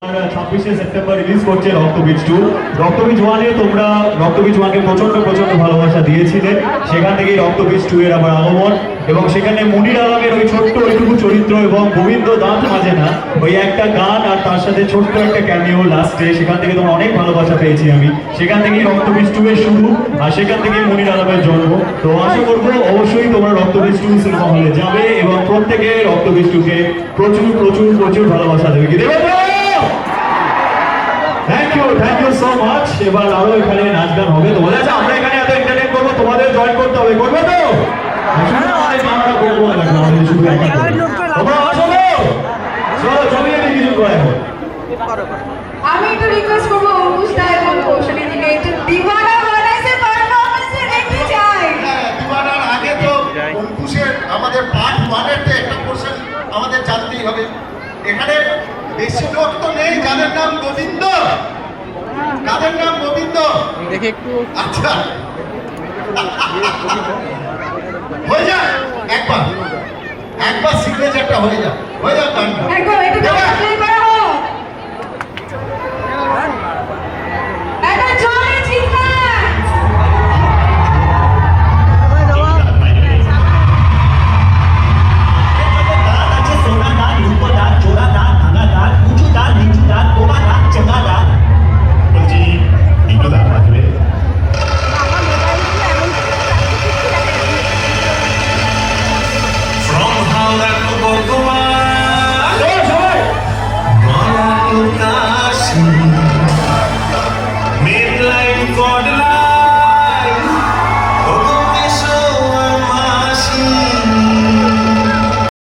26 September release করছে রক্তবীজ 2। রক্তবীজ 1-এ তোমরা রক্তবীজ 1-কে প্রচন্ড ভালোবাসা দিয়েছিলে, সেখান থেকেই রক্তবীজ 2-এর আবার আগমন। এবং সেখানে মনির আলমের ওই ছোট্ট ওইটুকু চরিত্র এবং গোবিন্দ দাঁত মাঝে না ওই একটা গান আর তার সাথে ছোট্ট একটা ক্যামিও লাস্টে, সেখান থেকে তোমরা অনেক ভালোবাসা পেয়েছি আমি। সেখান থেকেই রক্তবীজ 2-এর শুরু আর সেখান থেকেই মনির আলমের জন্ম। তো আশা করবো অবশ্যই তোমরা রক্তবীজ 2 সিনেমা হলে যাবে এবং প্রত্যেকে রক্তবীজ 2-কে প্রচুর ভালোবাসা দেবে। কি দেবে? Thank you so much. এবার আরো এখানে নাচ গান হবে, তোমাদের আছে, আমরা এখানে এত এন্টারটেইন করবো, তোমাদের জয়েন করতে হবে, করবে তো? আমরা করবো না, আমাদের শুধু একা তোমরা আসো তো, চলো জমিয়ে দিই কিছু করে। আমি একটু রিকোয়েস্ট করবো অঙ্কুশ দা এবং কৌশলী দিকে একটু দিওয়ানা বানাইছে পারফরম্যান্সে দেখতে চাই। দিওয়ানার আগে তো অঙ্কুশের আমাদের পার্ট 1-এর তো একটা পোরশন আমাদের জানতেই হবে। এখানে বেশি লোক তো নেই যাদের নাম গোবিন্দ। কাদের নাম গোবিন্দ দেখে একটু আচ্ছা হয়ে যায় একবার সিগনেচারটা হয়ে যায় গানটা। একবার